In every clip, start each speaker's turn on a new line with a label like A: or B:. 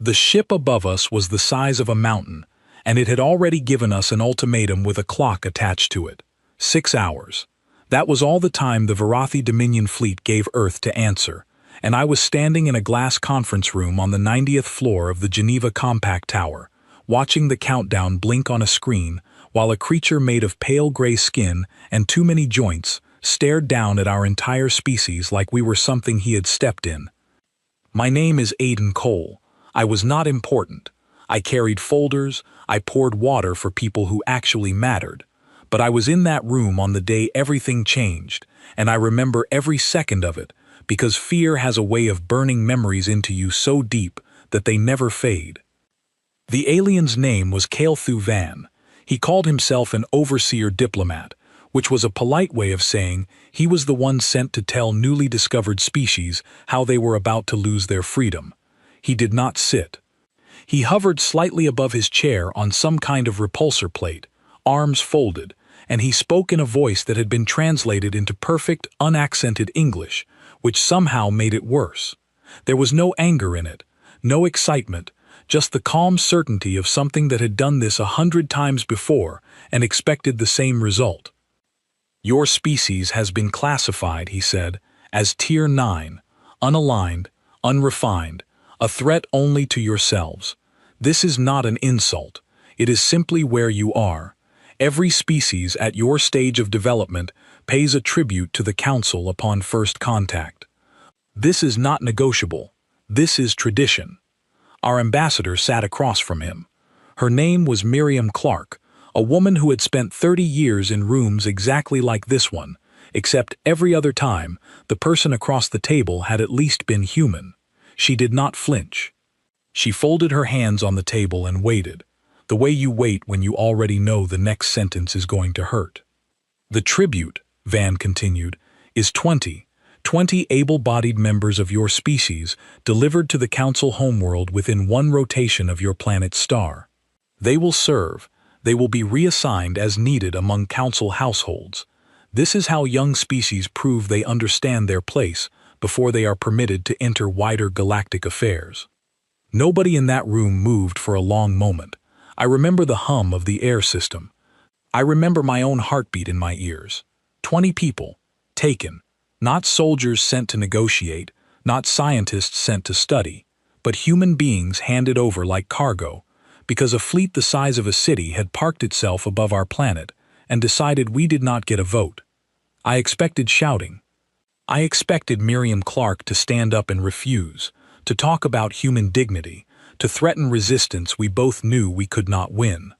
A: The ship above us was the size of a mountain, and it had already given us an ultimatum with a clock attached to it. 6 hours. That was all the time the Varathi Dominion fleet gave Earth to answer, and I was standing in a glass conference room on the 90th floor of the Geneva Compact Tower, watching the countdown blink on a screen, while a creature made of pale gray skin and too many joints stared down at our entire species like we were something he had stepped in. My name is Aiden Cole. I was not important. I carried folders, I poured water for people who actually mattered. But I was in that room on the day everything changed, and I remember every second of it, because fear has a way of burning memories into you so deep that they never fade. The alien's name was Kael'thu Van. He called himself an overseer diplomat, which was a polite way of saying he was the one sent to tell newly discovered species how they were about to lose their freedom. He did not sit. He hovered slightly above his chair on some kind of repulsor plate, arms folded, and he spoke in a voice that had been translated into perfect, unaccented English, which somehow made it worse. There was no anger in it, no excitement, just the calm certainty of something that had done this 100 times before and expected the same result. Your species has been classified, he said, as Tier 9, unaligned, unrefined, a threat only to yourselves. This is not an insult. It is simply where you are. Every species at your stage of development pays a tribute to the Council upon first contact. This is not negotiable. This is tradition. Our ambassador sat across from him. Her name was Miriam Clark, a woman who had spent 30 years in rooms exactly like this one, except every other time the person across the table had at least been human. She did not flinch. She folded her hands on the table and waited, the way you wait when you already know the next sentence is going to hurt. The tribute, Van continued, is 20 able-bodied members of your species delivered to the Council homeworld within one rotation of your planet's star. They will serve. They will be reassigned as needed among Council households. This is how young species prove they understand their place before they are permitted to enter wider galactic affairs. Nobody in that room moved for a long moment. I remember the hum of the air system. I remember my own heartbeat in my ears. 20 people, taken. Not soldiers sent to negotiate, not scientists sent to study, but human beings handed over like cargo, because a fleet the size of a city had parked itself above our planet and decided we did not get a vote. I expected shouting. I expected Miriam Clark to stand up and refuse, to talk about human dignity, to threaten resistance we both knew we could not win.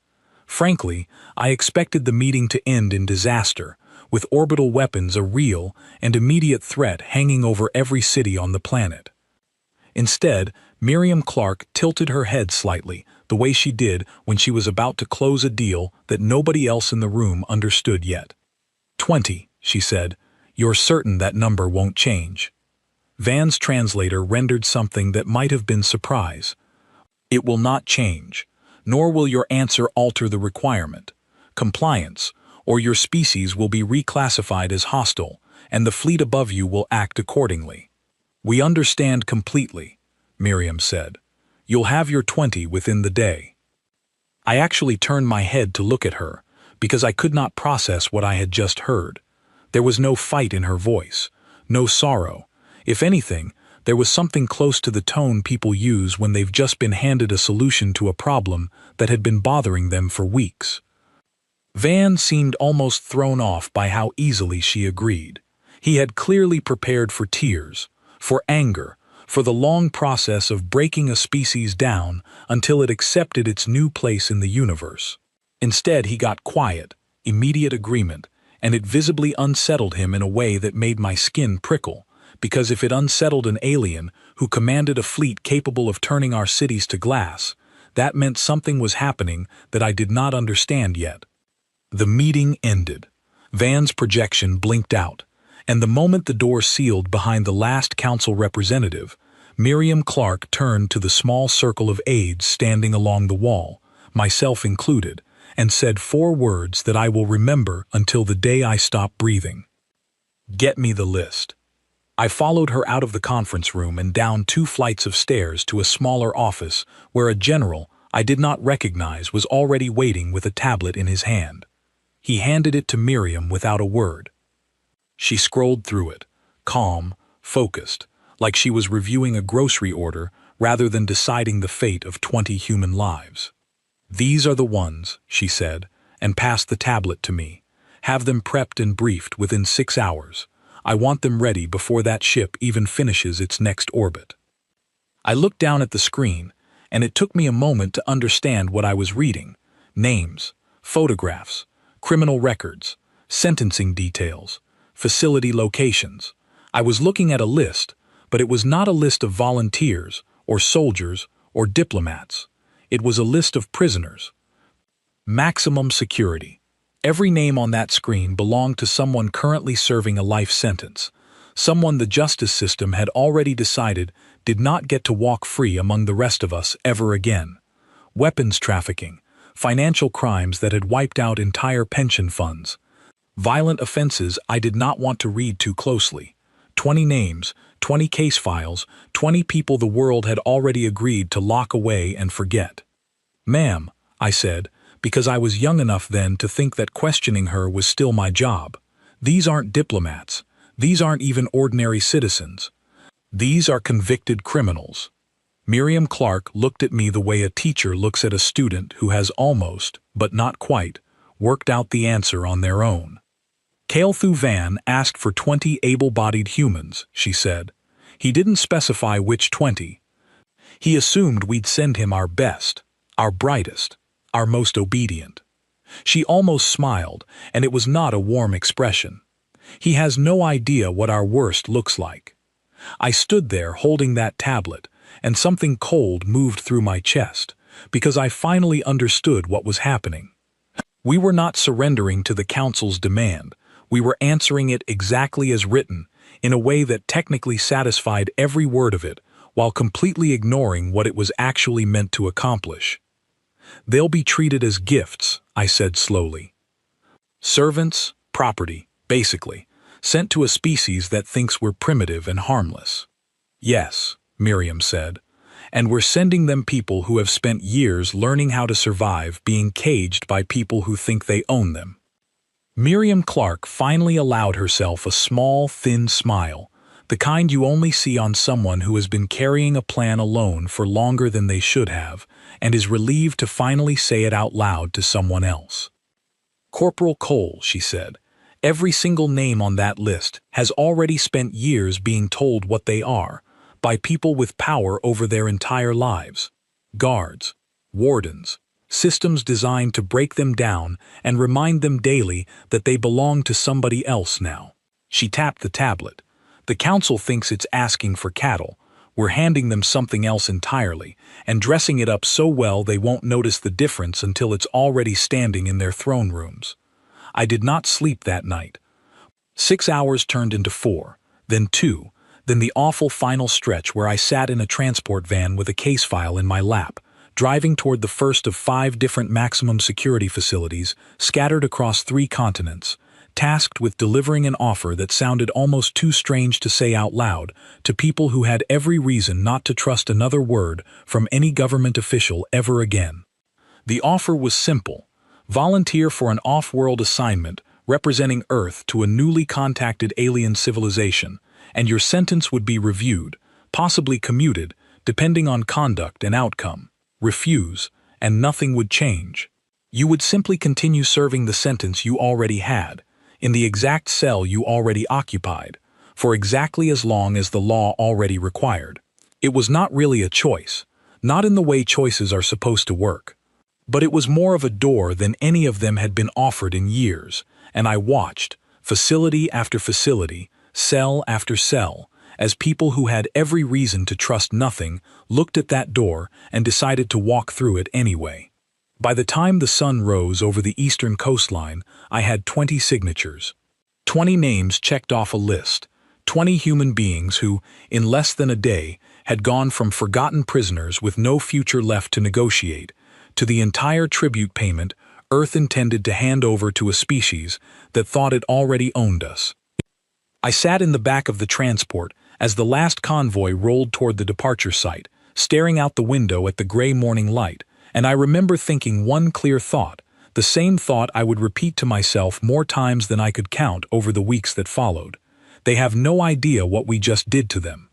A: Frankly, I expected the meeting to end in disaster, with orbital weapons a real and immediate threat hanging over every city on the planet. Instead, Miriam Clark tilted her head slightly, the way she did when she was about to close a deal that nobody else in the room understood yet. 20, she said. You're certain that number won't change. Van's translator rendered something that might have been surprise. It will not change, nor will your answer alter the requirement. Compliance, or your species will be reclassified as hostile, and the fleet above you will act accordingly. We understand completely, Miriam said. You'll have your 20 within the day. I actually turned my head to look at her, because I could not process what I had just heard. There was no fight in her voice, no sorrow. If anything, there was something close to the tone people use when they've just been handed a solution to a problem that had been bothering them for weeks. Van seemed almost thrown off by how easily she agreed. He had clearly prepared for tears, for anger, for the long process of breaking a species down until it accepted its new place in the universe. Instead, he got quiet, immediate agreement, and it visibly unsettled him in a way that made my skin prickle, because if it unsettled an alien who commanded a fleet capable of turning our cities to glass, that meant something was happening that I did not understand yet. The meeting ended. Van's projection blinked out, and the moment the door sealed behind the last council representative, Miriam Clark turned to the small circle of aides standing along the wall, myself included, and said 4 words that I will remember until the day I stop breathing. Get me the list. I followed her out of the conference room and down 2 flights of stairs to a smaller office where a general I did not recognize was already waiting with a tablet in his hand. He handed it to Miriam without a word. She scrolled through it, calm, focused, like she was reviewing a grocery order rather than deciding the fate of 20 human lives. "These are the ones," she said, and passed the tablet to me. "Have them prepped and briefed within 6 hours. I want them ready before that ship even finishes its next orbit." I looked down at the screen, and it took me a moment to understand what I was reading. Names, photographs, criminal records, sentencing details, facility locations. I was looking at a list, but it was not a list of volunteers, or soldiers, or diplomats. It was a list of prisoners. Maximum security. Every name on that screen belonged to someone currently serving a life sentence, someone the justice system had already decided did not get to walk free among the rest of us ever again. Weapons trafficking, financial crimes that had wiped out entire pension funds. Violent offenses I did not want to read too closely. 20 names, 20 case files, 20 people the world had already agreed to lock away and forget. "Ma'am," I said, because I was young enough then to think that questioning her was still my job. "These aren't diplomats. These aren't even ordinary citizens. These are convicted criminals." Miriam Clark looked at me the way a teacher looks at a student who has almost, but not quite, worked out the answer on their own. "Kael'thu Van asked for 20 able-bodied humans," she said. "He didn't specify which 20. He assumed we'd send him our best, our brightest, our most obedient." She almost smiled, and it was not a warm expression. "He has no idea what our worst looks like." I stood there holding that tablet, and something cold moved through my chest, because I finally understood what was happening. We were not surrendering to the Council's demand. We were answering it exactly as written, in a way that technically satisfied every word of it, while completely ignoring what it was actually meant to accomplish. "They'll be treated as gifts," I said slowly. "Servants, property, basically, sent to a species that thinks we're primitive and harmless." "Yes," Miriam said, "and we're sending them people who have spent years learning how to survive being caged by people who think they own them." Miriam Clark finally allowed herself a small, thin smile, the kind you only see on someone who has been carrying a plan alone for longer than they should have, and is relieved to finally say it out loud to someone else. "Corporal Cole," she said, "every single name on that list has already spent years being told what they are, by people with power over their entire lives. Guards, wardens, systems designed to break them down and remind them daily that they belong to somebody else now." She tapped the tablet. "The Council thinks it's asking for cattle. We're handing them something else entirely, and dressing it up so well they won't notice the difference until it's already standing in their throne rooms." I did not sleep that night. 6 hours turned into 4, then 2, then the awful final stretch where I sat in a transport van with a case file in my lap, driving toward the first of 5 different maximum security facilities scattered across 3 continents, tasked with delivering an offer that sounded almost too strange to say out loud to people who had every reason not to trust another word from any government official ever again. The offer was simple: volunteer for an off-world assignment representing Earth to a newly contacted alien civilization, and your sentence would be reviewed, possibly commuted, depending on conduct and outcome. Refuse, and nothing would change. You would simply continue serving the sentence you already had, in the exact cell you already occupied, for exactly as long as the law already required. It was not really a choice, not in the way choices are supposed to work. But it was more of a door than any of them had been offered in years, and I watched, facility after facility, cell after cell, as people who had every reason to trust nothing looked at that door and decided to walk through it anyway. By the time the sun rose over the eastern coastline, I had 20 signatures. 20 names checked off a list, 20 human beings who, in less than a day, had gone from forgotten prisoners with no future left to negotiate, to the entire tribute payment Earth intended to hand over to a species that thought it already owned us. I sat in the back of the transport as the last convoy rolled toward the departure site, staring out the window at the gray morning light, and I remember thinking one clear thought, the same thought I would repeat to myself more times than I could count over the weeks that followed. They have no idea what we just did to them.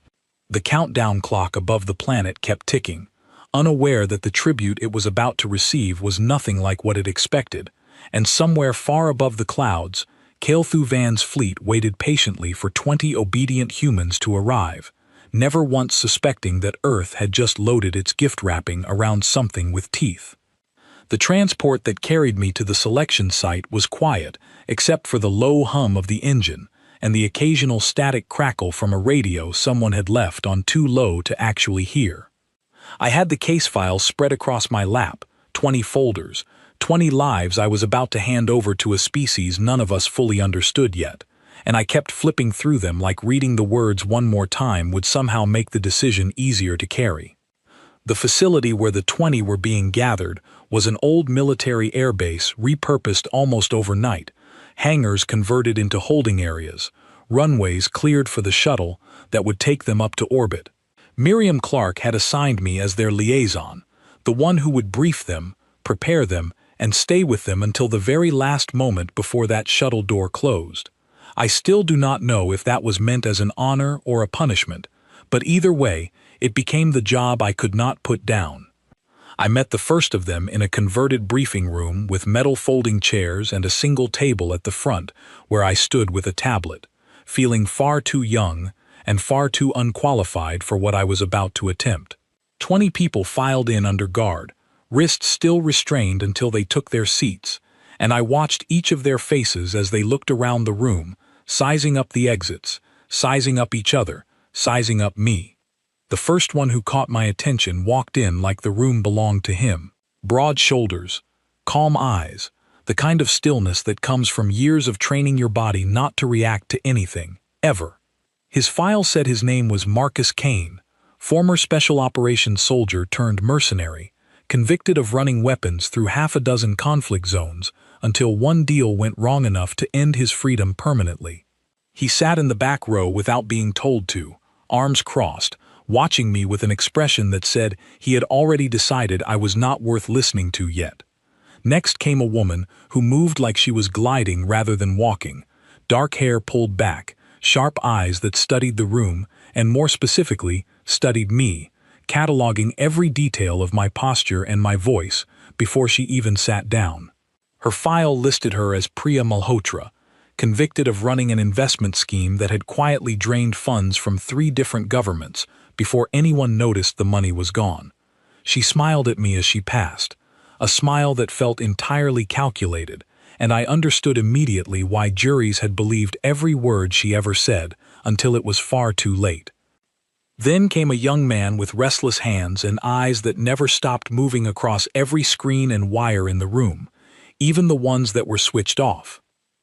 A: The countdown clock above the planet kept ticking, unaware that the tribute it was about to receive was nothing like what it expected, and somewhere far above the clouds, Kael'Thuzvan's fleet waited patiently for 20 obedient humans to arrive, never once suspecting that Earth had just loaded its gift wrapping around something with teeth. The transport that carried me to the selection site was quiet, except for the low hum of the engine and the occasional static crackle from a radio someone had left on too low to actually hear. I had the case files spread across my lap, 20 folders, 20 lives I was about to hand over to a species none of us fully understood yet, and I kept flipping through them like reading the words one more time would somehow make the decision easier to carry. The facility where the 20 were being gathered was an old military airbase repurposed almost overnight, hangars converted into holding areas, runways cleared for the shuttle that would take them up to orbit. Miriam Clark had assigned me as their liaison, the one who would brief them, prepare them, and stay with them until the very last moment before that shuttle door closed. I still do not know if that was meant as an honor or a punishment, but either way, it became the job I could not put down. I met the first of them in a converted briefing room with metal folding chairs and a single table at the front where I stood with a tablet, feeling far too young and far too unqualified for what I was about to attempt. 20 people filed in under guard, wrists still restrained until they took their seats, and I watched each of their faces as they looked around the room, sizing up the exits, sizing up each other, sizing up me. The first one who caught my attention walked in like the room belonged to him. Broad shoulders, calm eyes, the kind of stillness that comes from years of training your body not to react to anything, ever. His file said his name was Marcus Kane, former Special Operations soldier turned mercenary, convicted of running weapons through half a dozen conflict zones until one deal went wrong enough to end his freedom permanently. He sat in the back row without being told to, arms crossed, watching me with an expression that said he had already decided I was not worth listening to yet. Next came a woman who moved like she was gliding rather than walking, dark hair pulled back, sharp eyes that studied the room, and more specifically, studied me, cataloging every detail of my posture and my voice before she even sat down. Her file listed her as Priya Malhotra, convicted of running an investment scheme that had quietly drained funds from 3 different governments before anyone noticed the money was gone. She smiled at me as she passed, a smile that felt entirely calculated, and I understood immediately why juries had believed every word she ever said until it was far too late. Then came a young man with restless hands and eyes that never stopped moving across every screen and wire in the room, even the ones that were switched off.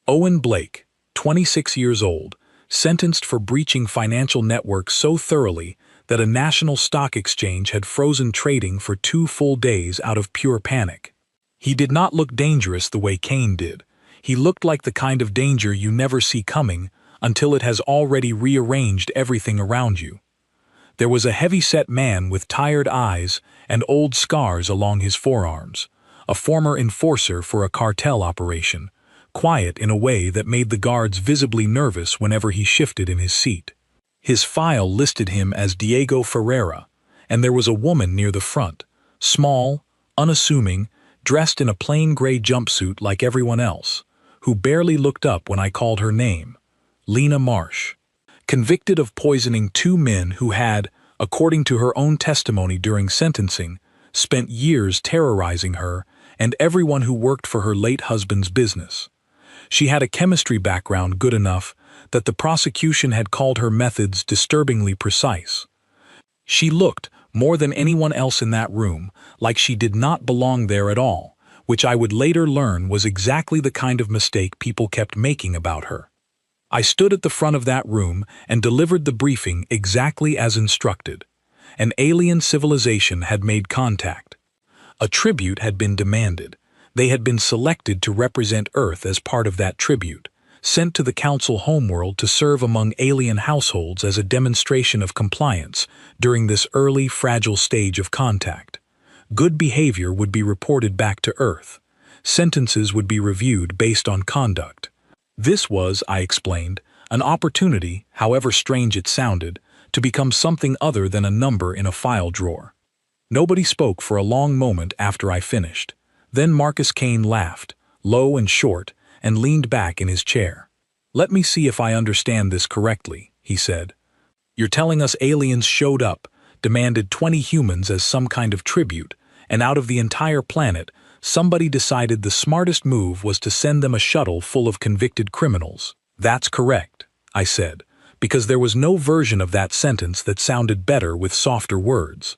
A: Owen Blake, 26 years old, sentenced for breaching financial networks so thoroughly that a national stock exchange had frozen trading for 2 full days out of pure panic. He did not look dangerous the way Kane did. He looked like the kind of danger you never see coming until it has already rearranged everything around you. There was a heavy-set man with tired eyes and old scars along his forearms, a former enforcer for a cartel operation, quiet in a way that made the guards visibly nervous whenever he shifted in his seat. His file listed him as Diego Ferreira, and there was a woman near the front, small, unassuming, dressed in a plain gray jumpsuit like everyone else, who barely looked up when I called her name, Lena Marsh. Convicted of poisoning 2 men who had, according to her own testimony during sentencing, spent years terrorizing her and everyone who worked for her late husband's business. She had a chemistry background good enough that the prosecution had called her methods disturbingly precise. She looked, more than anyone else in that room, like she did not belong there at all, which I would later learn was exactly the kind of mistake people kept making about her. I stood at the front of that room and delivered the briefing exactly as instructed. An alien civilization had made contact. A tribute had been demanded. They had been selected to represent Earth as part of that tribute, sent to the Council homeworld to serve among alien households as a demonstration of compliance during this early, fragile stage of contact. Good behavior would be reported back to Earth. Sentences would be reviewed based on conduct. This was, I explained, an opportunity, however strange it sounded, to become something other than a number in a file drawer. Nobody spoke for a long moment after I finished. Then Marcus Kane laughed, low and short, and leaned back in his chair. "Let me see if I understand this correctly," he said. "You're telling us aliens showed up, demanded 20 humans as some kind of tribute, and out of the entire planet, somebody decided the smartest move was to send them a shuttle full of convicted criminals." "That's correct," I said, because there was no version of that sentence that sounded better with softer words.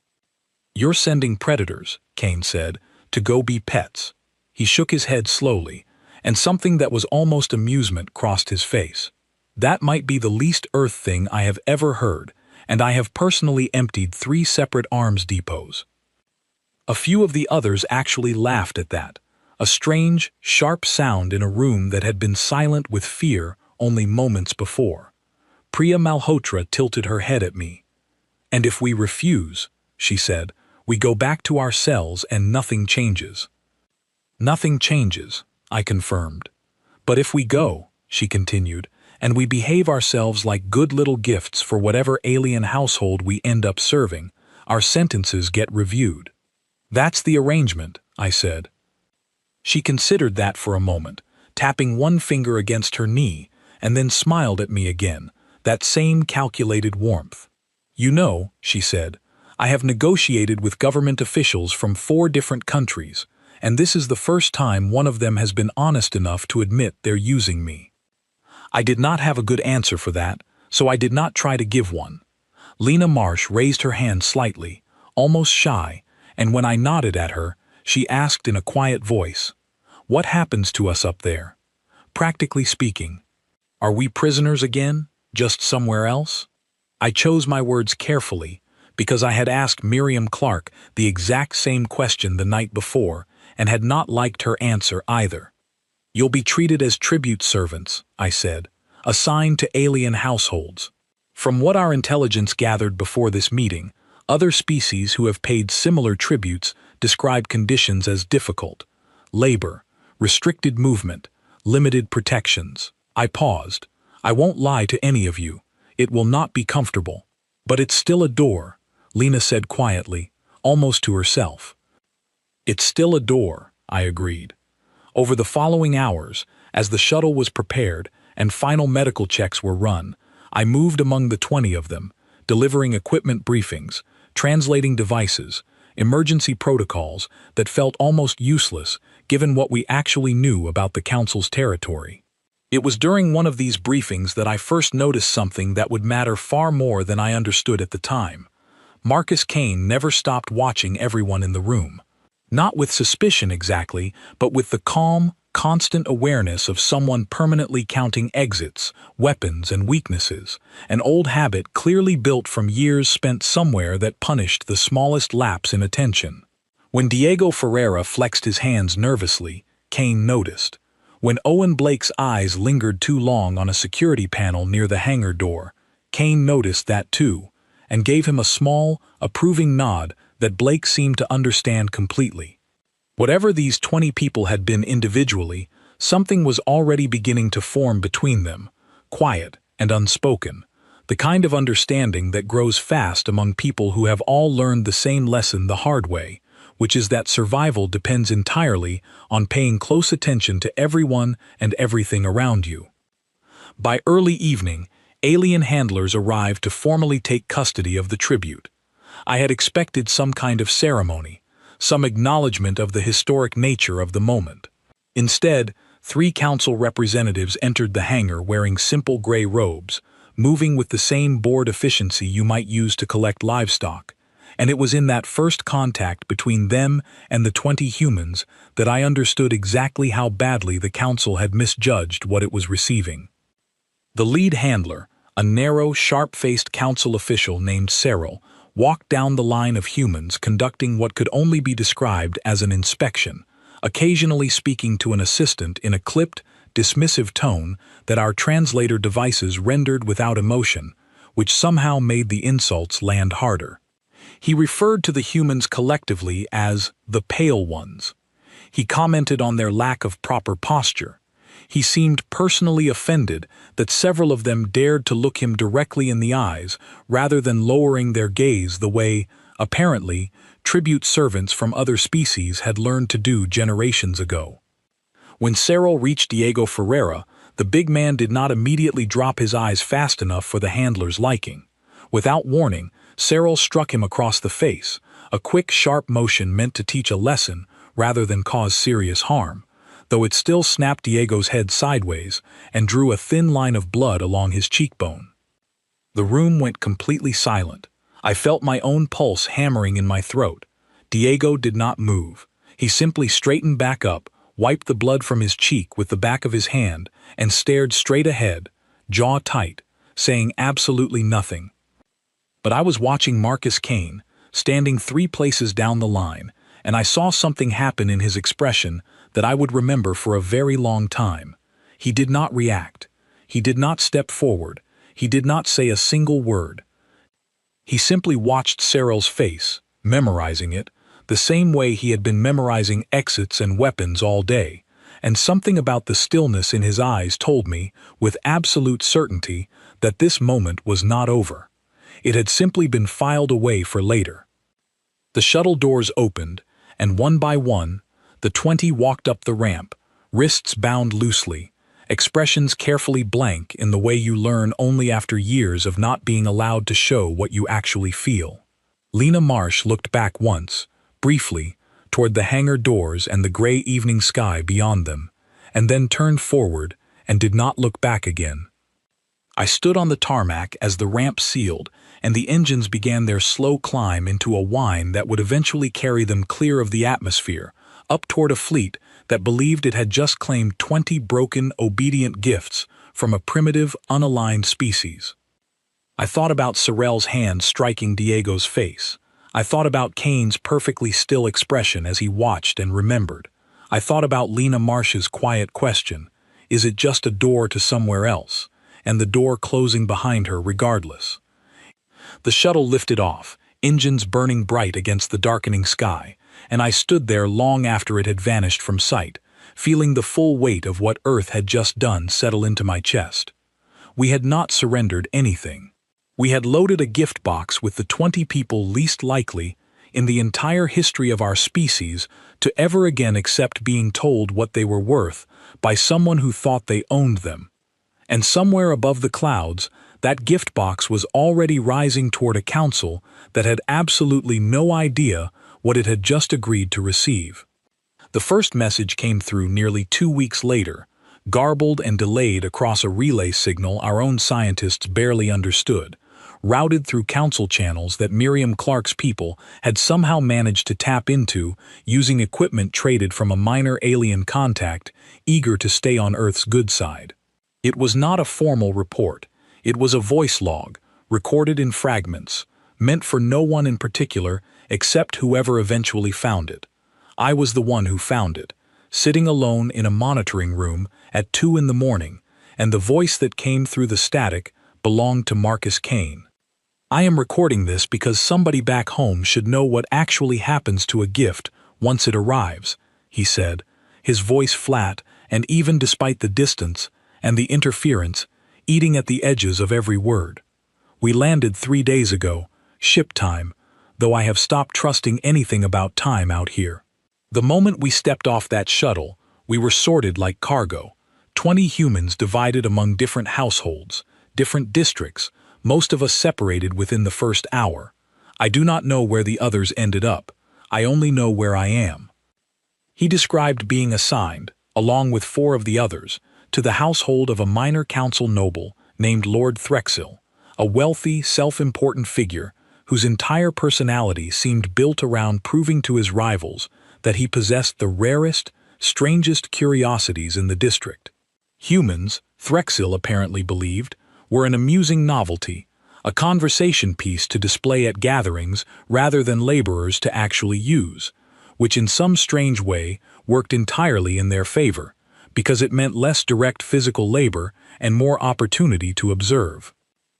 A: "You're sending predators," Kane said, "to go be pets." He shook his head slowly, and something that was almost amusement crossed his face. "That might be the least Earth thing I have ever heard, and I have personally emptied 3 separate arms depots." A few of the others actually laughed at that, a strange, sharp sound in a room that had been silent with fear only moments before. Priya Malhotra tilted her head at me. "And if we refuse," she said, "we go back to our cells and nothing changes." "Nothing changes," I confirmed. "But if we go," she continued, "and we behave ourselves like good little gifts for whatever alien household we end up serving, our sentences get reviewed." "That's the arrangement," I said. She considered that for a moment, tapping one finger against her knee, and then smiled at me again, that same calculated warmth. "You know," she said, "I have negotiated with government officials from 4 different countries, and this is the first time one of them has been honest enough to admit they're using me." I did not have a good answer for that, so I did not try to give one. Lena Marsh raised her hand slightly, almost shy, and when I nodded at her, she asked in a quiet voice, "What happens to us up there? Practically speaking, are we prisoners again, just somewhere else?" I chose my words carefully, because I had asked Miriam Clark the exact same question the night before and had not liked her answer either. "You'll be treated as tribute servants," I said, "assigned to alien households. From what our intelligence gathered before this meeting, other species who have paid similar tributes describe conditions as difficult: labor, restricted movement, limited protections." I paused. "I won't lie to any of you. It will not be comfortable. But it's still a door," Lena said quietly, almost to herself. "It's still a door," I agreed. Over the following hours, as the shuttle was prepared and final medical checks were run, I moved among the 20 of them, delivering equipment briefings, translating devices, emergency protocols that felt almost useless given what we actually knew about the Council's territory. It was during one of these briefings that I first noticed something that would matter far more than I understood at the time. Marcus Kane never stopped watching everyone in the room. Not with suspicion exactly, but with the calm, constant awareness of someone permanently counting exits, weapons, and weaknesses, an old habit clearly built from years spent somewhere that punished the smallest lapse in attention. When Diego Ferreira flexed his hands nervously, Kane noticed. When Owen Blake's eyes lingered too long on a security panel near the hangar door, Kane noticed that too, and gave him a small, approving nod that Blake seemed to understand completely. Whatever these 20 people had been individually, something was already beginning to form between them, quiet and unspoken, the kind of understanding that grows fast among people who have all learned the same lesson the hard way, which is that survival depends entirely on paying close attention to everyone and everything around you. By early evening, alien handlers arrived to formally take custody of the tribute. I had expected some kind of ceremony, some acknowledgement of the historic nature of the moment. Instead, 3 council representatives entered the hangar wearing simple gray robes, moving with the same bored efficiency you might use to collect livestock. And it was in that first contact between them and the 20 humans that I understood exactly how badly the council had misjudged what it was receiving. The lead handler, a narrow, sharp-faced council official named Cyril, walked down the line of humans conducting what could only be described as an inspection, occasionally speaking to an assistant in a clipped, dismissive tone that our translator devices rendered without emotion, which somehow made the insults land harder. He referred to the humans collectively as the pale ones. He commented on their lack of proper posture. He seemed personally offended that several of them dared to look him directly in the eyes rather than lowering their gaze the way, apparently, tribute servants from other species had learned to do generations ago. When Cyril reached Diego Ferreira, the big man did not immediately drop his eyes fast enough for the handler's liking. Without warning, Cyril struck him across the face, a quick, sharp motion meant to teach a lesson rather than cause serious harm, though it still snapped Diego's head sideways and drew a thin line of blood along his cheekbone. The room went completely silent. I felt my own pulse hammering in my throat. Diego did not move. He simply straightened back up, wiped the blood from his cheek with the back of his hand, and stared straight ahead, jaw tight, saying absolutely nothing. But I was watching Marcus Kane, standing 3 places down the line, and I saw something happen in his expression that I would remember for a very long time. He did not react. He did not step forward. He did not say a single word. He simply watched Cyril's face, memorizing it, the same way he had been memorizing exits and weapons all day, and something about the stillness in his eyes told me, with absolute certainty, that this moment was not over. It had simply been filed away for later. The shuttle doors opened, and one by one, the 20 walked up the ramp, wrists bound loosely, expressions carefully blank in the way you learn only after years of not being allowed to show what you actually feel. Lena Marsh looked back once, briefly, toward the hangar doors and the gray evening sky beyond them, and then turned forward and did not look back again. I stood on the tarmac as the ramp sealed and the engines began their slow climb into a whine that would eventually carry them clear of the atmosphere, up toward a fleet that believed it had just claimed 20 broken, obedient gifts from a primitive, unaligned species. I thought about Cyril's hand striking Diego's face. I thought about Kane's perfectly still expression as he watched and remembered. I thought about Lena Marsh's quiet question, is it just a door to somewhere else? And the door closing behind her regardless. The shuttle lifted off, engines burning bright against the darkening sky, and I stood there long after it had vanished from sight, feeling the full weight of what Earth had just done settle into my chest. We had not surrendered anything. We had loaded a gift box with the 20 people least likely, in the entire history of our species, to ever again accept being told what they were worth by someone who thought they owned them. And somewhere above the clouds, that gift box was already rising toward a council that had absolutely no idea what it had just agreed to receive. The first message came through nearly 2 weeks later, garbled and delayed across a relay signal our own scientists barely understood, routed through council channels that Miriam Clark's people had somehow managed to tap into using equipment traded from a minor alien contact eager to stay on Earth's good side. It was not a formal report. It was a voice log, recorded in fragments, meant for no one in particular except whoever eventually found it. I was the one who found it, sitting alone in a monitoring room at 2 in the morning, and the voice that came through the static belonged to Marcus Kane. I am recording this because somebody back home should know what actually happens to a gift once it arrives, he said, his voice flat, and even despite the distance and the interference, eating at the edges of every word. We landed 3 days ago, ship time, though I have stopped trusting anything about time out here. The moment we stepped off that shuttle, we were sorted like cargo. 20 humans divided among different households, different districts, most of us separated within the first hour. I do not know where the others ended up. I only know where I am. He described being assigned, along with 4 of the others, to the household of a minor council noble named Lord Threxil, a wealthy, self-important figure whose entire personality seemed built around proving to his rivals that he possessed the rarest, strangest curiosities in the district. Humans, Threxil apparently believed, were an amusing novelty, a conversation piece to display at gatherings rather than laborers to actually use, which in some strange way worked entirely in their favor, because it meant less direct physical labor and more opportunity to observe.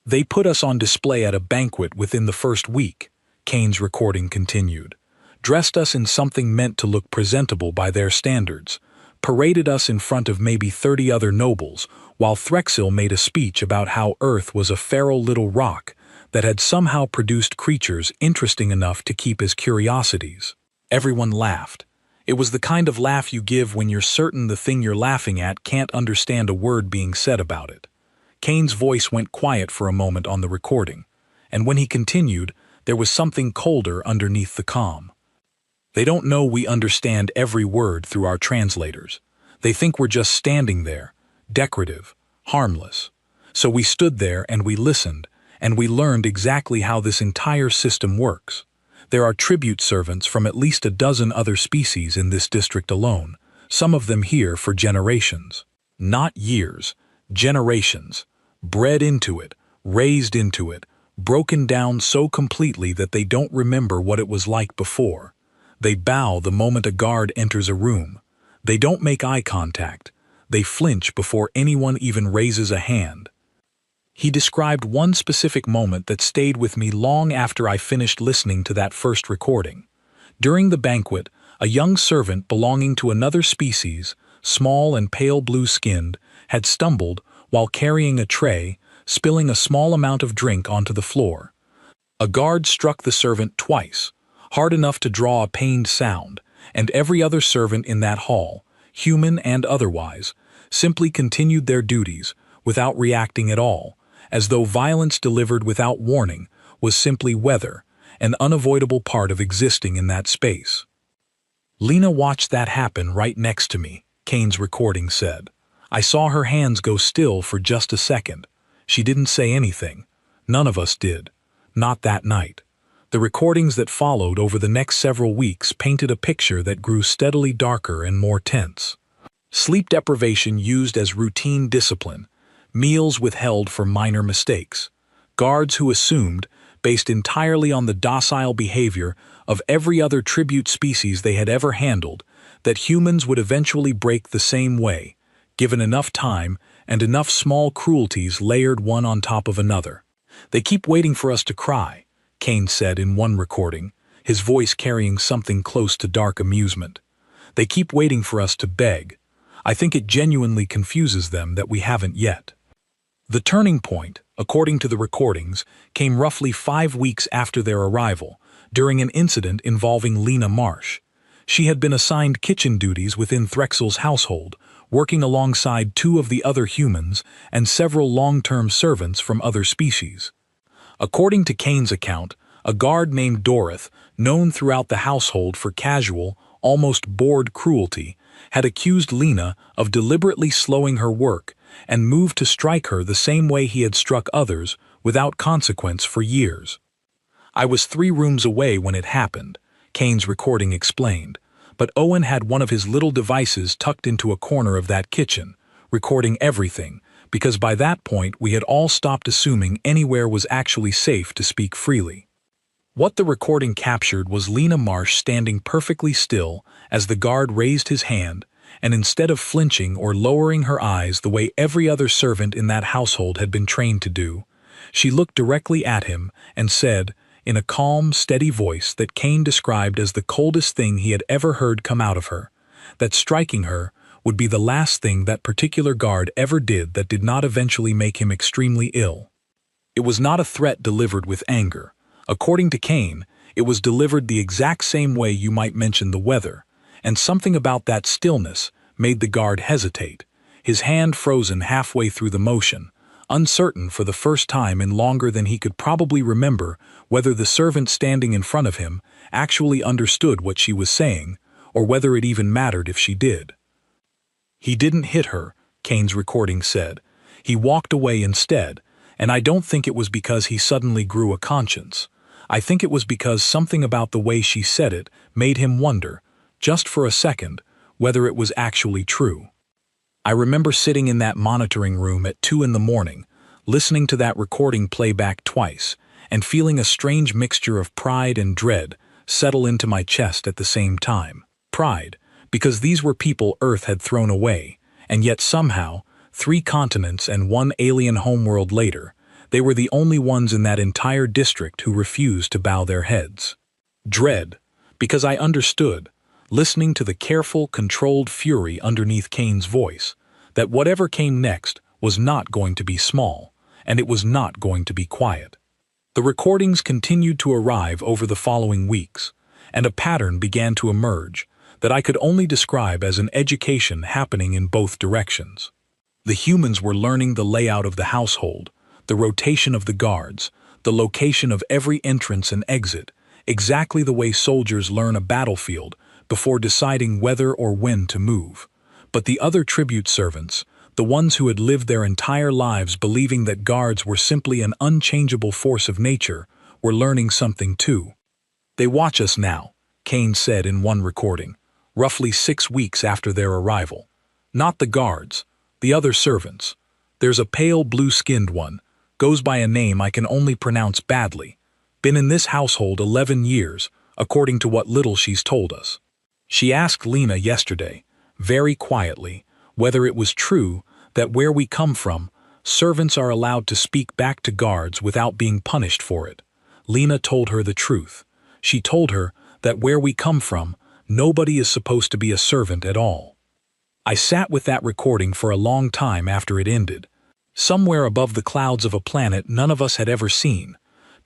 A: They put us on display at a banquet within the first week, Kane's recording continued, dressed us in something meant to look presentable by their standards, paraded us in front of maybe 30 other nobles, while Threxil made a speech about how Earth was a feral little rock that had somehow produced creatures interesting enough to keep as curiosities. Everyone laughed. It was the kind of laugh you give when you're certain the thing you're laughing at can't understand a word being said about it. Kane's voice went quiet for a moment on the recording, and when he continued, there was something colder underneath the calm. They don't know we understand every word through our translators. They think we're just standing there, decorative, harmless. So we stood there and we listened, and we learned exactly how this entire system works. There are tribute servants from at least a dozen other species in this district alone, some of them here for generations. Not years, generations. Bred into it, raised into it, broken down so completely that they don't remember what it was like before. They bow the moment a guard enters a room. They don't make eye contact. They flinch before anyone even raises a hand. He described one specific moment that stayed with me long after I finished listening to that first recording. During the banquet, a young servant belonging to another species, small and pale blue-skinned, had stumbled while carrying a tray, spilling a small amount of drink onto the floor. A guard struck the servant twice, hard enough to draw a pained sound, and every other servant in that hall, human and otherwise, simply continued their duties without reacting at all, as though violence delivered without warning was simply weather, an unavoidable part of existing in that space. Lena watched that happen right next to me, Kane's recording said. I saw her hands go still for just a second. She didn't say anything. None of us did. Not that night. The recordings that followed over the next several weeks painted a picture that grew steadily darker and more tense. Sleep deprivation used as routine discipline, meals withheld for minor mistakes, guards who assumed, based entirely on the docile behavior of every other tribute species they had ever handled, that humans would eventually break the same way, given enough time and enough small cruelties layered one on top of another. They keep waiting for us to cry, Kane said in one recording, his voice carrying something close to dark amusement. They keep waiting for us to beg. I think it genuinely confuses them that we haven't yet. The turning point, according to the recordings, came roughly 5 weeks after their arrival, during an incident involving Lena Marsh. She had been assigned kitchen duties within Threxil's household, working alongside 2 of the other humans and several long-term servants from other species. According to Kane's account, a guard named Dorothy, known throughout the household for casual, almost bored cruelty, had accused Lena of deliberately slowing her work and moved to strike her the same way he had struck others without consequence for years. I was 3 rooms away when it happened, Kane's recording explained, but Owen had one of his little devices tucked into a corner of that kitchen, recording everything, because by that point we had all stopped assuming anywhere was actually safe to speak freely. What the recording captured was Lena Marsh standing perfectly still as the guard raised his hand, and instead of flinching or lowering her eyes the way every other servant in that household had been trained to do, she looked directly at him and said, in a calm, steady voice that Kane described as the coldest thing he had ever heard come out of her, that striking her would be the last thing that particular guard ever did that did not eventually make him extremely ill. It was not a threat delivered with anger. According to Kane, it was delivered the exact same way you might mention the weather, and something about that stillness made the guard hesitate, his hand frozen halfway through the motion, uncertain for the first time in longer than he could probably remember whether the servant standing in front of him actually understood what she was saying, or whether it even mattered if she did. He didn't hit her, Kane's recording said. He walked away instead, and I don't think it was because he suddenly grew a conscience. I think it was because something about the way she said it made him wonder, just for a second, whether it was actually true. I remember sitting in that monitoring room at 2 in the morning, listening to that recording playback twice, and feeling a strange mixture of pride and dread settle into my chest at the same time. Pride, because these were people Earth had thrown away, And yet somehow, 3 continents and 1 alien homeworld later, they were the only ones in that entire district who refused to bow their heads. Dread, because I understood, listening to the careful, controlled fury underneath Kane's voice, that whatever came next was not going to be small, and it was not going to be quiet. The recordings continued to arrive over the following weeks, and a pattern began to emerge that I could only describe as an education happening in both directions. The humans were learning the layout of the household, the rotation of the guards, the location of every entrance and exit, exactly the way soldiers learn a battlefield before deciding whether or when to move. But the other tribute servants, the ones who had lived their entire lives believing that guards were simply an unchangeable force of nature, were learning something too. "They watch us now," Kane said in one recording, roughly 6 weeks after their arrival. "Not the guards, the other servants. There's a pale blue-skinned one, goes by a name I can only pronounce badly. Been in this household 11 years, according to what little she's told us. She asked Lena yesterday, very quietly, whether it was true that where we come from, servants are allowed to speak back to guards without being punished for it. Lena told her the truth. She told her that where we come from, nobody is supposed to be a servant at all." I sat with that recording for a long time after it ended. Somewhere above the clouds of a planet none of us had ever seen,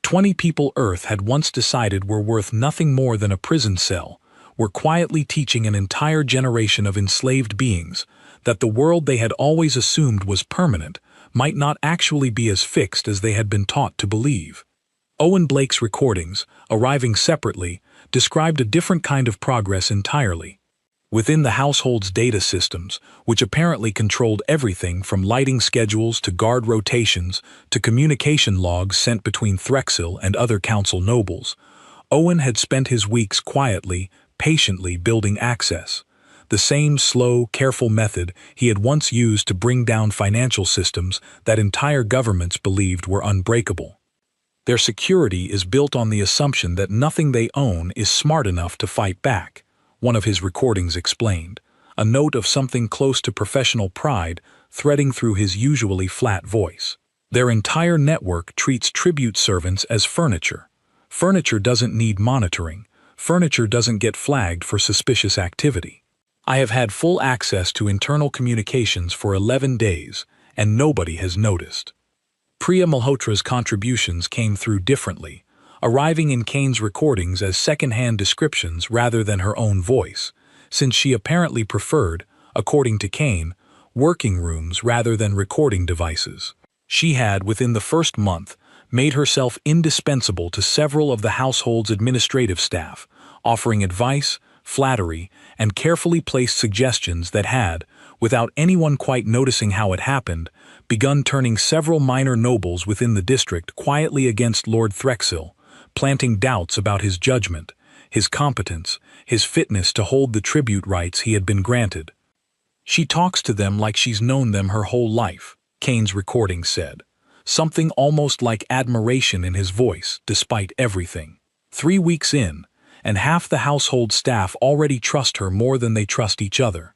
A: 20 people Earth had once decided were worth nothing more than a prison cell, were quietly teaching an entire generation of enslaved beings that the world they had always assumed was permanent might not actually be as fixed as they had been taught to believe. Owen Blake's recordings, arriving separately, described a different kind of progress entirely. Within the household's data systems, which apparently controlled everything from lighting schedules to guard rotations to communication logs sent between Threxil and other council nobles, Owen had spent his weeks quietly, patiently building access. The same slow, careful method he had once used to bring down financial systems that entire governments believed were unbreakable. Their security is built on the assumption that nothing they own is smart enough to fight back, one of his recordings explained, a note of something close to professional pride threading through his usually flat voice. Their entire network treats tribute servants as furniture. Furniture doesn't need monitoring. Furniture doesn't get flagged for suspicious activity. I have had full access to internal communications for 11 days, and nobody has noticed. Priya Malhotra's contributions came through differently, arriving in Kane's recordings as second-hand descriptions rather than her own voice, since she apparently preferred, according to Kane, working rooms rather than recording devices. She had, within the first month, made herself indispensable to several of the household's administrative staff, offering advice, flattery, and carefully placed suggestions that had, without anyone quite noticing how it happened, begun turning several minor nobles within the district quietly against Lord Threxil, planting doubts about his judgment, his competence, his fitness to hold the tribute rights he had been granted. "She talks to them like she's known them her whole life," Kane's recording said, something almost like admiration in his voice, despite everything. 3 weeks in, and half the household staff already trust her more than they trust each other.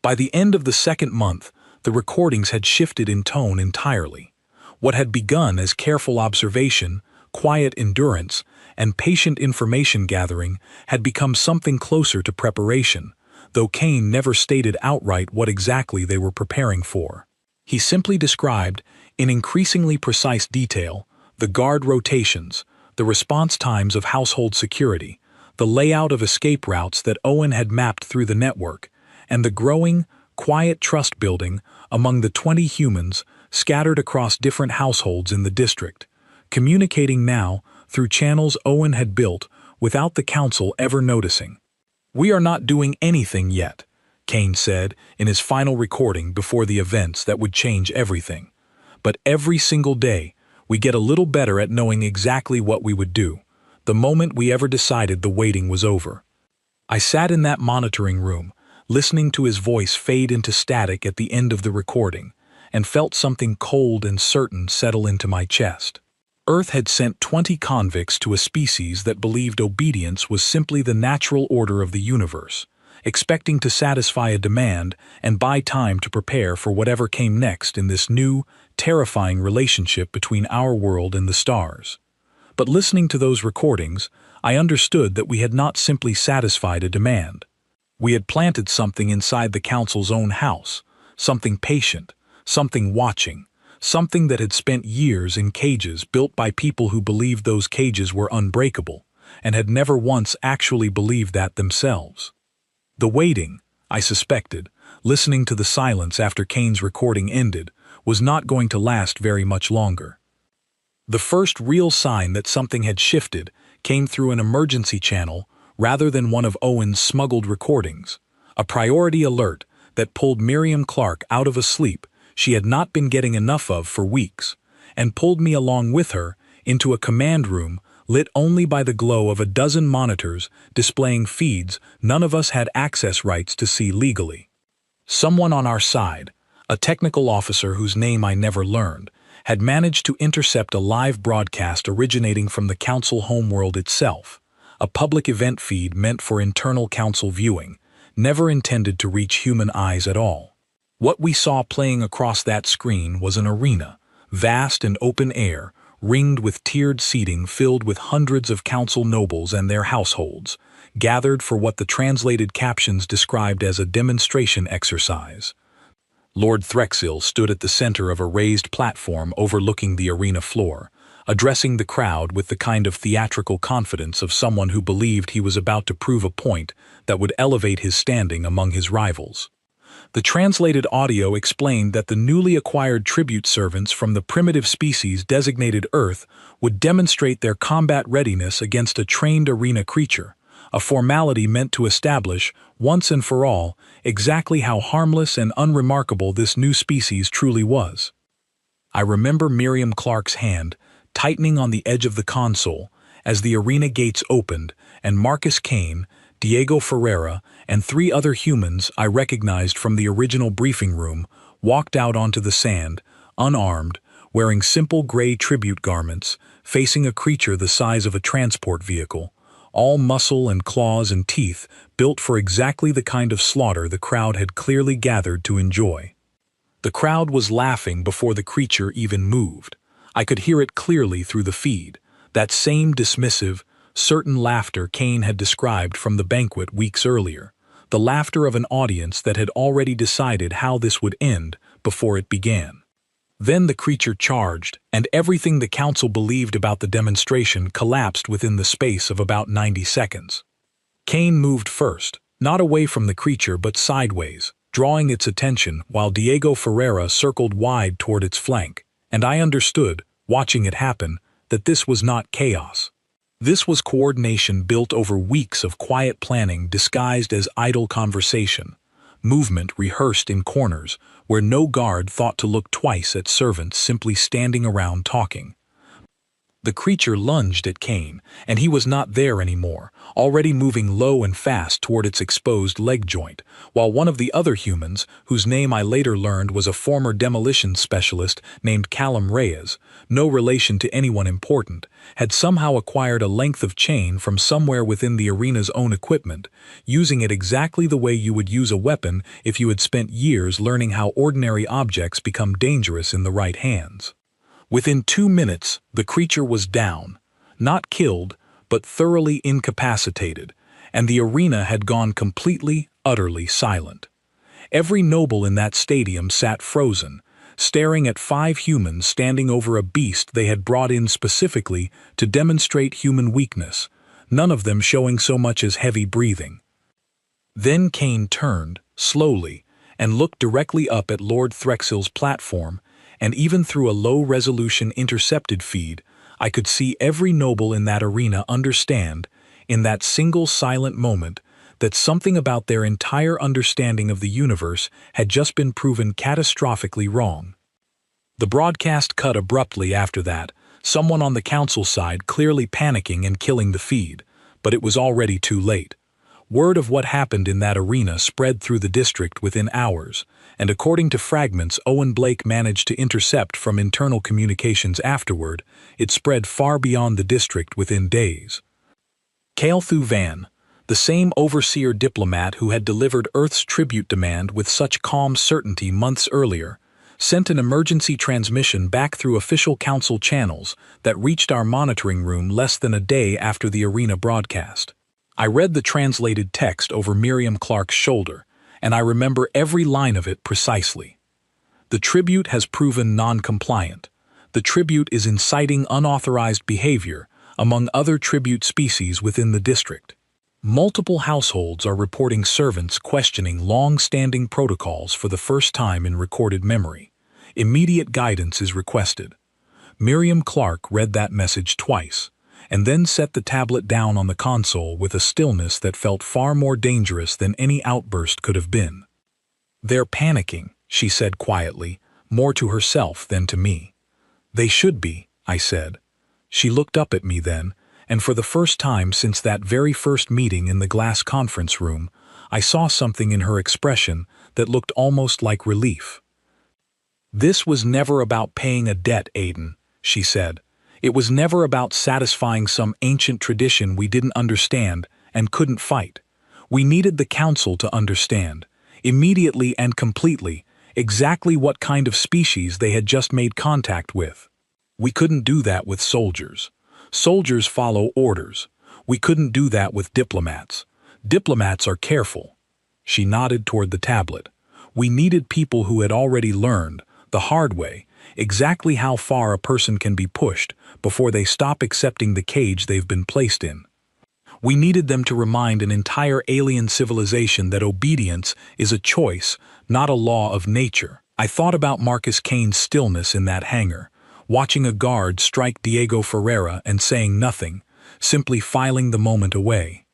A: By the end of the second month, the recordings had shifted in tone entirely. What had begun as careful observation, quiet endurance, and patient information gathering had become something closer to preparation, though Kane never stated outright what exactly they were preparing for. He simply described, in increasingly precise detail, the guard rotations, the response times of household security, the layout of escape routes that Owen had mapped through the network, and the growing, quiet trust building among the 20 humans scattered across different households in the district, communicating now through channels Owen had built without the council ever noticing. "We are not doing anything yet," Kane said in his final recording before the events that would change everything. "But every single day, we get a little better at knowing exactly what we would do, the moment we ever decided the waiting was over." I sat in that monitoring room, listening to his voice fade into static at the end of the recording, and felt something cold and certain settle into my chest. Earth had sent 20 convicts to a species that believed obedience was simply the natural order of the universe, expecting to satisfy a demand and buy time to prepare for whatever came next in this new, terrifying relationship between our world and the stars. But listening to those recordings, I understood that we had not simply satisfied a demand. We had planted something inside the Council's own house, something patient, something watching, something that had spent years in cages built by people who believed those cages were unbreakable, and had never once actually believed that themselves. The waiting, I suspected, listening to the silence after Kane's recording ended, was not going to last very much longer. The first real sign that something had shifted came through an emergency channel rather than one of Owen's smuggled recordings, a priority alert that pulled Miriam Clark out of a sleep she had not been getting enough of for weeks, and pulled me along with her into a command room lit only by the glow of a dozen monitors displaying feeds none of us had access rights to see legally. Someone on our side, a technical officer whose name I never learned, had managed to intercept a live broadcast originating from the Council homeworld itself, a public event feed meant for internal Council viewing, never intended to reach human eyes at all. What we saw playing across that screen was an arena, vast and open air, ringed with tiered seating filled with hundreds of Council nobles and their households, gathered for what the translated captions described as a demonstration exercise. Lord Threxil stood at the center of a raised platform overlooking the arena floor, addressing the crowd with the kind of theatrical confidence of someone who believed he was about to prove a point that would elevate his standing among his rivals. The translated audio explained that the newly acquired tribute servants from the primitive species designated Earth would demonstrate their combat readiness against a trained arena creature, a formality meant to establish, once and for all, exactly how harmless and unremarkable this new species truly was. I remember Miriam Clark's hand tightening on the edge of the console as the arena gates opened and Marcus Kane, Diego Ferreira, and 3 other humans I recognized from the original briefing room walked out onto the sand, unarmed, wearing simple gray tribute garments, facing a creature the size of a transport vehicle, all muscle and claws and teeth built for exactly the kind of slaughter the crowd had clearly gathered to enjoy. The crowd was laughing before the creature even moved. I could hear it clearly through the feed, that same dismissive, certain laughter Kane had described from the banquet weeks earlier, the laughter of an audience that had already decided how this would end before it began. Then the creature charged, and everything the Council believed about the demonstration collapsed within the space of about 90 seconds. Kane moved first, not away from the creature but sideways, drawing its attention while Diego Ferreira circled wide toward its flank, and I understood, watching it happen, that this was not chaos. This was coordination built over weeks of quiet planning disguised as idle conversation, movement rehearsed in corners where no guard thought to look twice at servants simply standing around talking. The creature lunged at Kane, and he was not there anymore, already moving low and fast toward its exposed leg joint, while one of the other humans, whose name I later learned was a former demolition specialist named Callum Reyes, no relation to anyone important, had somehow acquired a length of chain from somewhere within the arena's own equipment, using it exactly the way you would use a weapon if you had spent years learning how ordinary objects become dangerous in the right hands. Within 2 minutes, the creature was down, not killed, but thoroughly incapacitated, and the arena had gone completely, utterly silent. Every noble in that stadium sat frozen, staring at 5 humans standing over a beast they had brought in specifically to demonstrate human weakness, none of them showing so much as heavy breathing. Then Kane turned, slowly, and looked directly up at Lord Threxil's platform, and even through a low-resolution intercepted feed, I could see every noble in that arena understand, in that single silent moment, that something about their entire understanding of the universe had just been proven catastrophically wrong. The broadcast cut abruptly after that, someone on the Council side clearly panicking and killing the feed, but it was already too late. Word of what happened in that arena spread through the district within hours, and according to fragments Owen Blake managed to intercept from internal communications afterward, it spread far beyond the district within days. Caelthu Van, The same overseer diplomat who had delivered Earth's tribute demand with such calm certainty months earlier, sent an emergency transmission back through official council channels that reached our monitoring room less than a day after the arena broadcast. I read the translated text over Miriam Clark's shoulder, and I remember every line of it precisely. The tribute has proven non-compliant. The tribute is inciting unauthorized behavior among other tribute species within the district. Multiple households are reporting servants questioning long-standing protocols for the first time in recorded memory. Immediate guidance is requested. Miriam Clark read that message twice, and then set the tablet down on the console with a stillness that felt far more dangerous than any outburst could have been. "They're panicking," she said quietly, more to herself than to me. "They should be," I said. She looked up at me then, and for the first time since that very first meeting in the glass conference room, I saw something in her expression that looked almost like relief. "This was never about paying a debt, Aiden," she said. "It was never about satisfying some ancient tradition we didn't understand and couldn't fight. We needed the council to understand, immediately and completely, exactly what kind of species they had just made contact with. We couldn't do that with soldiers. Soldiers follow orders. We couldn't do that with diplomats. Diplomats are careful." She nodded toward the tablet. "We needed people who had already learned, the hard way, exactly how far a person can be pushed before they stop accepting the cage they've been placed in. We needed them to remind an entire alien civilization that obedience is a choice, not a law of nature." I thought about Marcus Kane's stillness in that hangar, watching a guard strike Diego Ferreira and saying nothing, simply filing the moment away.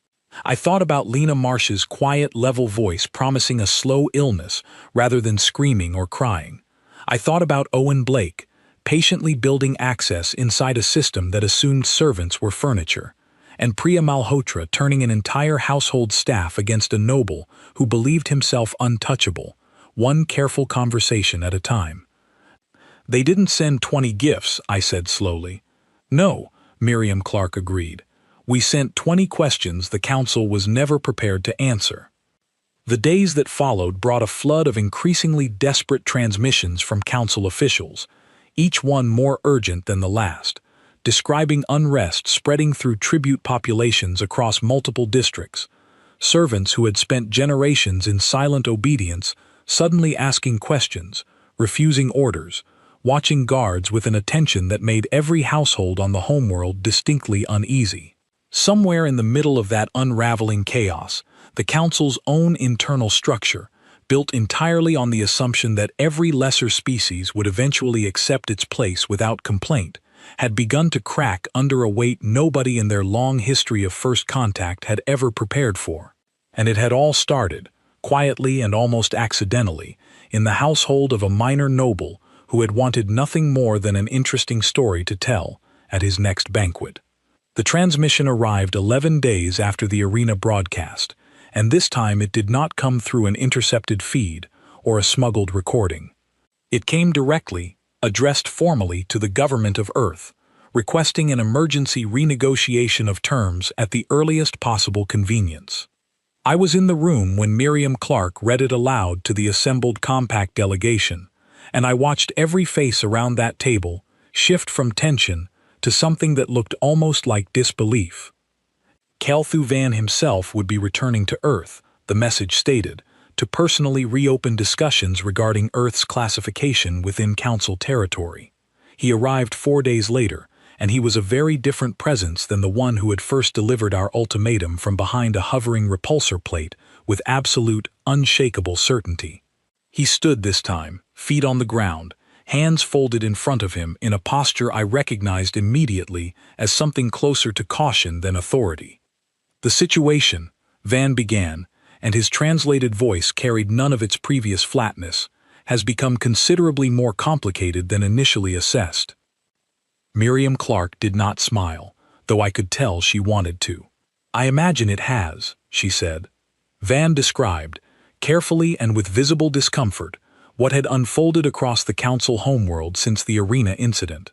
A: I thought about Lena Marsh's quiet, level voice promising a slow illness rather than screaming or crying. I thought about Owen Blake, patiently building access inside a system that assumed servants were furniture, and Priya Malhotra turning an entire household staff against a noble who believed himself untouchable, one careful conversation at a time. "They didn't send 20 gifts," I said slowly. "No," Miriam Clark agreed. "We sent 20 questions the council was never prepared to answer." The days that followed brought a flood of increasingly desperate transmissions from council officials, each one more urgent than the last, describing unrest spreading through tribute populations across multiple districts, servants who had spent generations in silent obedience suddenly asking questions, refusing orders, watching guards with an attention that made every household on the homeworld distinctly uneasy. Somewhere in the middle of that unraveling chaos, the council's own internal structure, built entirely on the assumption that every lesser species would eventually accept its place without complaint, had begun to crack under a weight nobody in their long history of first contact had ever prepared for. And it had all started, quietly and almost accidentally, in the household of a minor noble who had wanted nothing more than an interesting story to tell at his next banquet. The transmission arrived 11 days after the arena broadcast, and this time it did not come through an intercepted feed or a smuggled recording. It came directly, addressed formally to the government of Earth, requesting an emergency renegotiation of terms at the earliest possible convenience. I was in the room when Miriam Clark read it aloud to the assembled compact delegation, and I watched every face around that table shift from tension to something that looked almost like disbelief. Kelthu Van himself would be returning to Earth, the message stated, to personally reopen discussions regarding Earth's classification within Council territory. He arrived 4 days later, and he was a very different presence than the one who had first delivered our ultimatum from behind a hovering repulsor plate with absolute, unshakable certainty. He stood this time, feet on the ground, hands folded in front of him in a posture I recognized immediately as something closer to caution than authority. "The situation," Van began, and his translated voice carried none of its previous flatness, "has become considerably more complicated than initially assessed." Miriam Clark did not smile, though I could tell she wanted to. "I imagine it has," she said. Van described, carefully and with visible discomfort, what had unfolded across the council homeworld since the arena incident.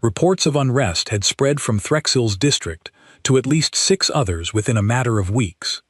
A: Reports of unrest had spread from Threxil's district to at least 6 others within a matter of weeks.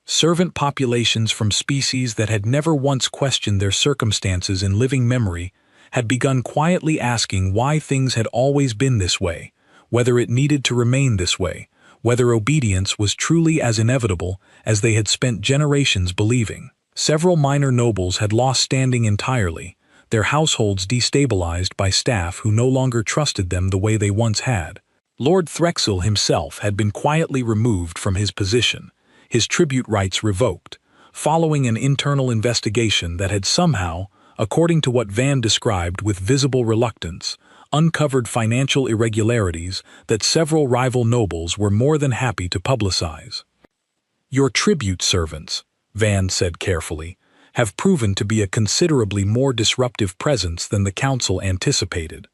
A: Servant populations from species that had never once questioned their circumstances in living memory had begun quietly asking why things had always been this way, whether it needed to remain this way, whether obedience was truly as inevitable as they had spent generations believing. Several minor nobles had lost standing entirely, their households destabilized by staff who no longer trusted them the way they once had. Lord Threxel himself had been quietly removed from his position, his tribute rights revoked, following an internal investigation that had somehow, according to what Van described with visible reluctance, uncovered financial irregularities that several rival nobles were more than happy to publicize. Your tribute servants, Van said carefully, have proven to be a considerably more disruptive presence than the council anticipated.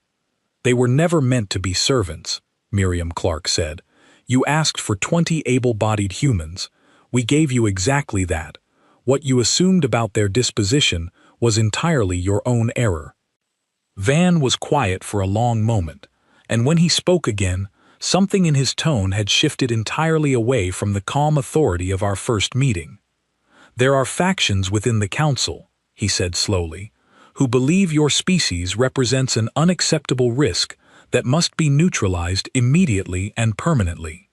A: They were never meant to be servants, Miriam Clark said. You asked for 20 able-bodied humans. We gave you exactly that. What you assumed about their disposition was entirely your own error. Van was quiet for a long moment, and when he spoke again, something in his tone had shifted entirely away from the calm authority of our first meeting. There are factions within the council, he said slowly, who believe your species represents an unacceptable risk that must be neutralized immediately and permanently.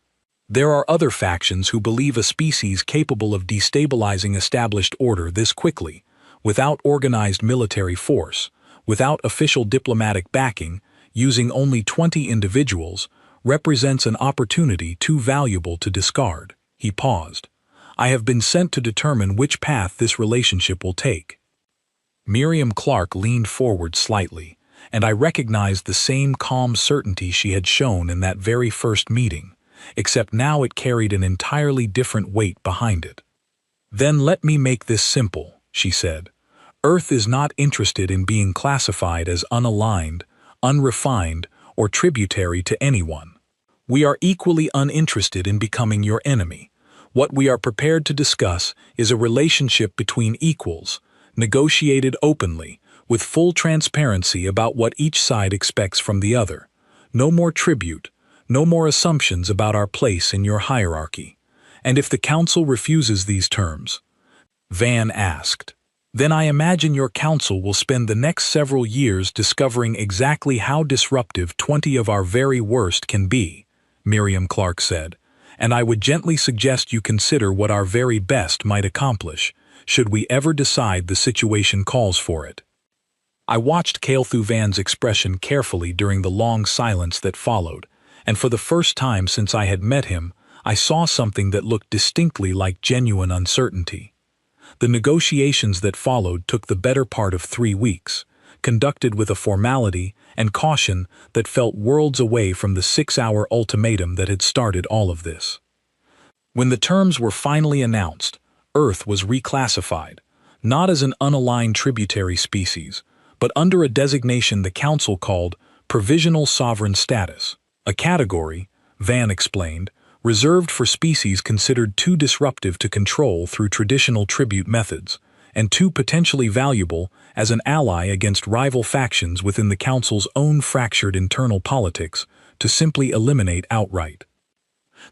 A: There are other factions who believe a species capable of destabilizing established order this quickly, without organized military force, without official diplomatic backing, using only 20 individuals, represents an opportunity too valuable to discard. He paused. I have been sent to determine which path this relationship will take. Miriam Clark leaned forward slightly, and I recognized the same calm certainty she had shown in that very first meeting, except now it carried an entirely different weight behind it. Then let me make this simple, she said. Earth is not interested in being classified as unaligned, unrefined, or tributary to anyone. We are equally uninterested in becoming your enemy. What we are prepared to discuss is a relationship between equals, negotiated openly, with full transparency about what each side expects from the other. No more tribute, no more assumptions about our place in your hierarchy. And if the council refuses these terms, Van asked, then I imagine your council will spend the next several years discovering exactly how disruptive 20 of our very worst can be, Miriam Clark said, and I would gently suggest you consider what our very best might accomplish, should we ever decide the situation calls for it. I watched Kael'thu Van's expression carefully during the long silence that followed, and for the first time since I had met him, I saw something that looked distinctly like genuine uncertainty. The negotiations that followed took the better part of 3 weeks, conducted with a formality and caution that felt worlds away from the 6-hour ultimatum that had started all of this. When the terms were finally announced, Earth was reclassified, not as an unaligned tributary species, but under a designation the Council called Provisional Sovereign Status, a category, Van explained, reserved for species considered too disruptive to control through traditional tribute methods, and too potentially valuable as an ally against rival factions within the Council's own fractured internal politics to simply eliminate outright.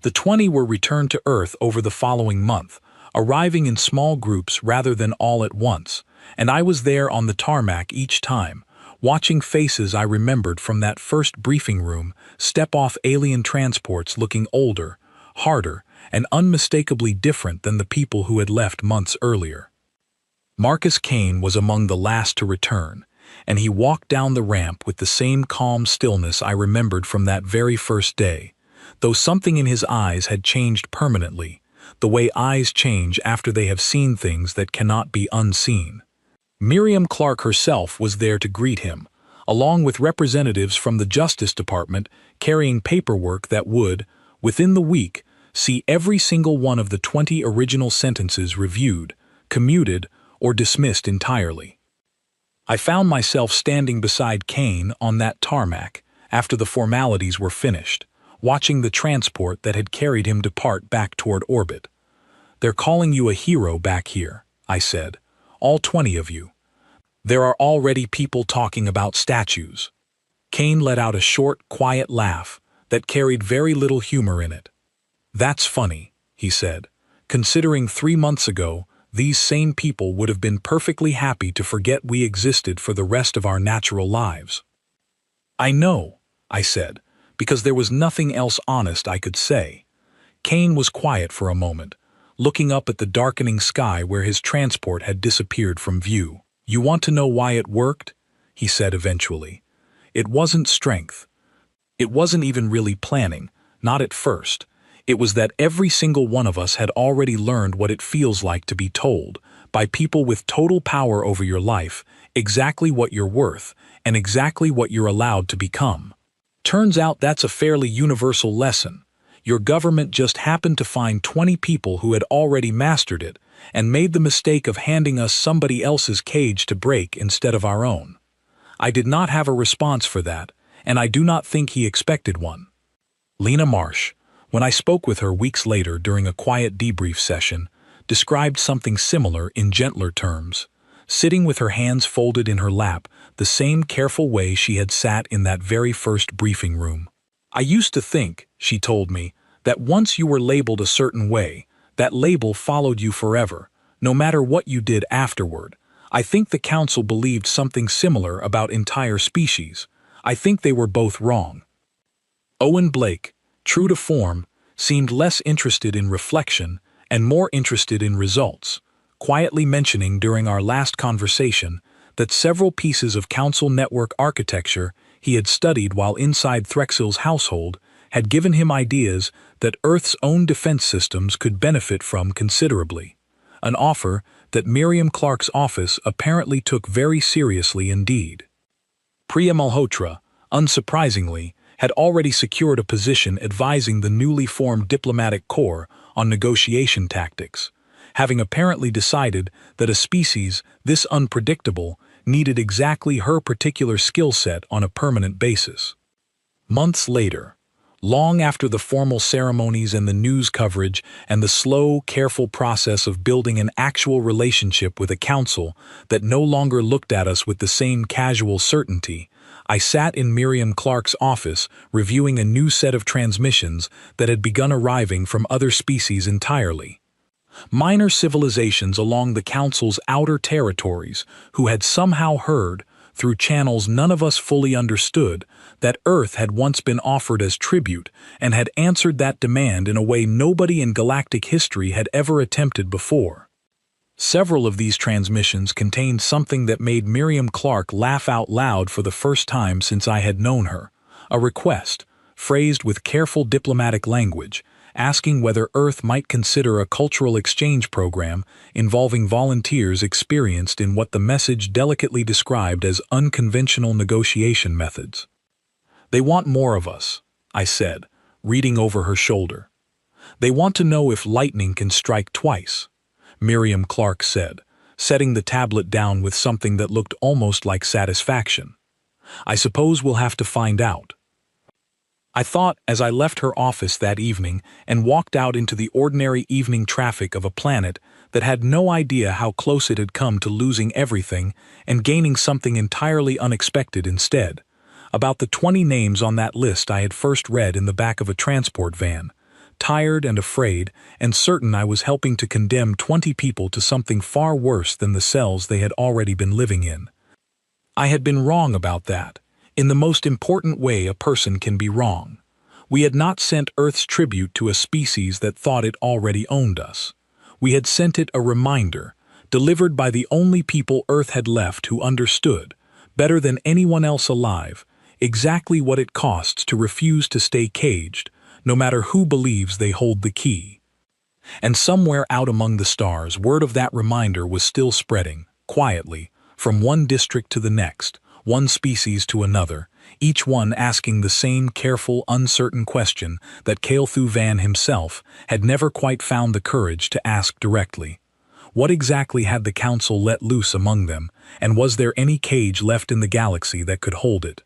A: The 20 were returned to Earth over the following month, arriving in small groups rather than all at once, and I was there on the tarmac each time, watching faces I remembered from that first briefing room step off alien transports looking older, harder, and unmistakably different than the people who had left months earlier. Marcus Kane was among the last to return, and he walked down the ramp with the same calm stillness I remembered from that very first day, though something in his eyes had changed permanently, the way eyes change after they have seen things that cannot be unseen. Miriam Clark herself was there to greet him, along with representatives from the Justice Department carrying paperwork that would, within the week, see every single one of the 20 original sentences reviewed, commuted, or dismissed entirely. I found myself standing beside Kane on that tarmac after the formalities were finished, watching the transport that had carried him depart back toward orbit. "They're calling you a hero back here," I said. "All 20 of you. There are already people talking about statues." Kane let out a short, quiet laugh that carried very little humor in it. "That's funny," he said, "considering 3 months ago, these same people would have been perfectly happy to forget we existed for the rest of our natural lives." "I know," I said, because there was nothing else honest I could say. Kane was quiet for a moment, looking up at the darkening sky where his transport had disappeared from view. "You want to know why it worked?" he said eventually. "It wasn't strength. It wasn't even really planning, not at first. It was that every single one of us had already learned what it feels like to be told, by people with total power over your life, exactly what you're worth, and exactly what you're allowed to become. Turns out that's a fairly universal lesson. Your government just happened to find 20 people who had already mastered it, and made the mistake of handing us somebody else's cage to break instead of our own. I did not have a response for that, and I do not think he expected one." Lena Marsh, when I spoke with her weeks later during a quiet debrief session, described something similar in gentler terms, sitting with her hands folded in her lap, the same careful way she had sat in that very first briefing room. "I used to think," she told me, "that once you were labeled a certain way, that label followed you forever, no matter what you did afterward. I think the council believed something similar about entire species. I think they were both wrong." Owen Blake, true to form, seemed less interested in reflection and more interested in results, quietly mentioning during our last conversation that several pieces of council network architecture he had studied while inside Threxel's household had given him ideas that Earth's own defense systems could benefit from considerably, an offer that Miriam Clark's office apparently took very seriously indeed. Priya Malhotra, unsurprisingly, had already secured a position advising the newly formed diplomatic corps on negotiation tactics, having apparently decided that a species this unpredictable needed exactly her particular skill set on a permanent basis. Months later, long after the formal ceremonies and the news coverage and the slow, careful process of building an actual relationship with a council that no longer looked at us with the same casual certainty, I sat in Miriam Clark's office reviewing a new set of transmissions that had begun arriving from other species entirely. Minor civilizations along the Council's outer territories who had somehow heard, through channels none of us fully understood, that Earth had once been offered as tribute and had answered that demand in a way nobody in galactic history had ever attempted before. Several of these transmissions contained something that made Miriam Clark laugh out loud for the first time since I had known her, a request, phrased with careful diplomatic language, asking whether Earth might consider a cultural exchange program involving volunteers experienced in what the message delicately described as unconventional negotiation methods. "They want more of us," I said, reading over her shoulder. "They want to know if lightning can strike twice," Miriam Clark said, setting the tablet down with something that looked almost like satisfaction. "I suppose we'll have to find out." I thought as I left her office that evening and walked out into the ordinary evening traffic of a planet that had no idea how close it had come to losing everything and gaining something entirely unexpected instead, about the 20 names on that list I had first read in the back of a transport van, tired and afraid and certain I was helping to condemn 20 people to something far worse than the cells they had already been living in. I had been wrong about that. In the most important way a person can be wrong. We had not sent Earth's tribute to a species that thought it already owned us. We had sent it a reminder, delivered by the only people Earth had left who understood, better than anyone else alive, exactly what it costs to refuse to stay caged, no matter who believes they hold the key. And somewhere out among the stars, word of that reminder was still spreading, quietly, from one district to the next, one species to another, each one asking the same careful, uncertain question that Kael'thu Van himself had never quite found the courage to ask directly. What exactly had the Council let loose among them, and was there any cage left in the galaxy that could hold it?